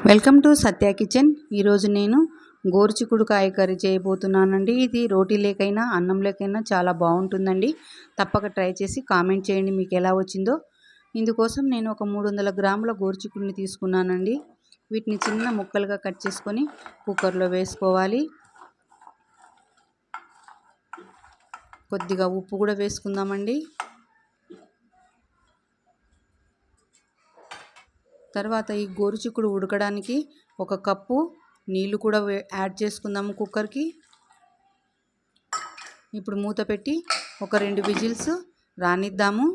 Welcome to Satya kitchen. ఈరోజు నేను గోరుచిక్కుడుకాయ curry చేయబోతున్నానండి. ఇది రోటీ లేకైనా అన్నం లేకైనా చాలా బాగుంటుందండి. తప్పక ట్రై చేసి కామెంట్ చేయండి మీకు ఎలా వచ్చిందో. ఇందుకోసం నేను ఒక 300 గ్రాముల గోరుచిక్కుడిని తీసుకున్నానండి. వీటిని చిన్న ముక్కలుగా కట్ చేసుకొని కుక్కర్లో వేసుకోవాలి. కొద్దిగా ఉప్పు కూడా వేసుకుందామండి. తర్వాత ఈ గోరుచిక్కుడు ఉడకడానికి ఒక కప్పు నీళ్లు కూడా యాడ్ చేసుకుందాము కుక్కర్కి. ఇప్పుడు మూత పెట్టి ఒక 2 విజిల్స్ రానిద్దాము.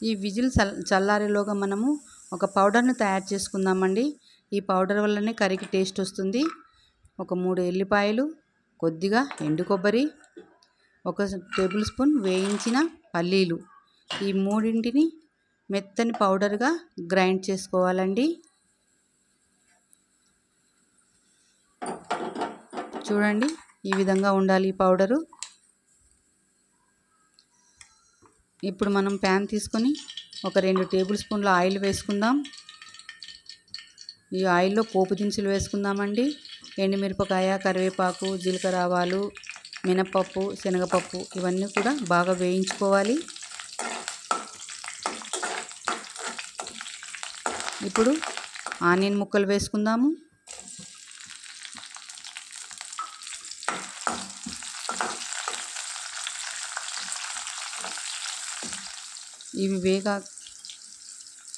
ఈ విజిల్ చల్లారేలోగా మనము ఒక పౌడర్ను తయారు చేసుకుందామండి. ఈ పౌడర్ వల్లనే కర్రీకి టేస్ట్ వస్తుంది. ఒక 3 ఎల్లిపాయలు, కొద్దిగా ఎండు కొబ్బరి, 1 టేబుల్ స్పూన్ వేయించిన పల్లీలు, ఈ మూడింటిని మెత్తని పౌడర్గా గ్రైండ్ చేసుకోవాలండి. చూడండి, ఈ విధంగా ఉండాలి ఈ పౌడరు. ఇప్పుడు మనం ప్యాన్ తీసుకొని ఒక 2 టేబుల్ స్పూన్ల ఆయిల్ వేసుకుందాం. ఈ ఆయిల్లో పోపు దినుసులు వేసుకుందామండి. ఎండుమిరపకాయ, కరివేపాకు, జీలకర్ర ఆవాలు, మినపప్పు, శనగపప్పు ఇవన్నీ కూడా బాగా వేయించుకోవాలి. ఇప్పుడు ఆనియన్ ముక్కలు వేసుకుందాము. ఇవి వేగా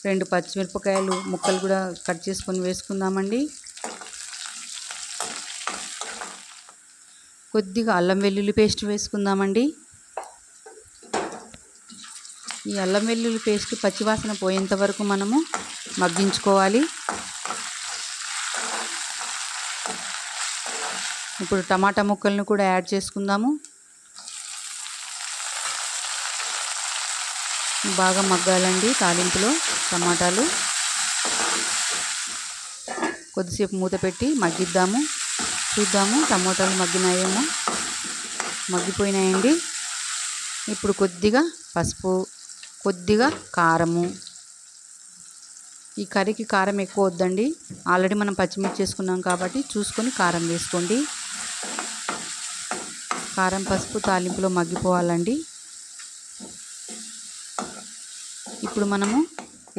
2 పచ్చిమిరపకాయలు ముక్కలు కూడా కట్ చేసుకొని వేసుకుందామండి. కొద్దిగా అల్లం వెల్లుల్లి పేస్ట్ వేసుకుందామండి. ఈ అల్లం వెల్లుల్లి పేస్ట్ పచ్చివాసన పోయేంత వరకు మనము మగ్గించుకోవాలి. ఇప్పుడు టమాటా ముక్కలను కూడా యాడ్ చేసుకుందాము. బాగా మగ్గాలండి తాలింపులో టమాటాలు. కొద్దిసేపు మూత పెట్టి మగ్గిద్దాము. చూద్దాము టమాటాలు మగ్గినాయేమో. మగ్గిపోయినాయండి. ఇప్పుడు కొద్దిగా పసుపు, కొద్దిగా కారము. ఈ కర్రీకి కారం ఎక్కువ వద్దండి. ఆల్రెడీ మనం పచ్చిమిర్చి చేసుకున్నాం కాబట్టి చూసుకొని కారం వేసుకోండి. కారం, పసుపు తాలింపులో మగ్గిపోవాలండి. ఇప్పుడు మనము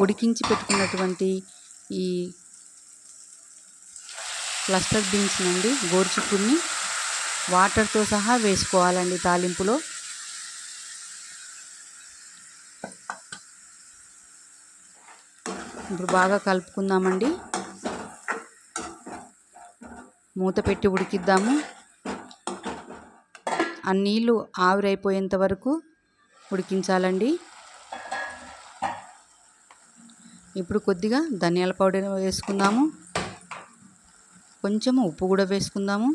ఉడికించి పెట్టుకున్నటువంటి ఈ క్లస్టర్ బీన్స్ నుండి గోరుచిక్కుడిని వాటర్తో సహా వేసుకోవాలండి తాలింపులో. ఇప్పుడు బాగా కలుపుకుందామండి. మూత పెట్టి ఉడికిద్దాము. ఆ నీళ్ళు ఆవిరైపోయేంత వరకు ఉడికించాలండి. ఇప్పుడు కొద్దిగా ధనియాల పౌడర్ వేసుకుందాము. కొంచెం ఉప్పు కూడా వేసుకుందాము.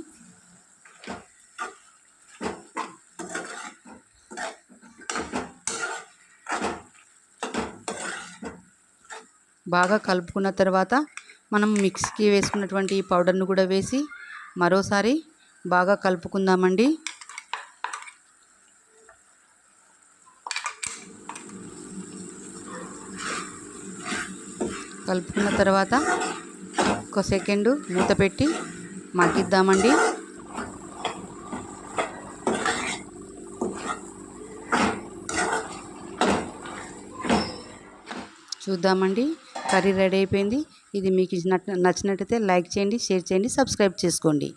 బాగా కలుపుకున్న తర్వాత మనం మిక్సీకి వేసుకున్నటువంటి ఈ పౌడర్ను కూడా వేసి మరోసారి బాగా కలుపుకుందామండి. కలుపుకున్న తర్వాత ఒక సెకండు మూత పెట్టి మగ్గిద్దామండి. చూద్దామండి, కర్రీ రెడీ అయిపోయింది. ఇది మీకు నచ్చినట్టయితే లైక్ చేయండి, షేర్ చేయండి, సబ్స్క్రైబ్ చేసుకోండి.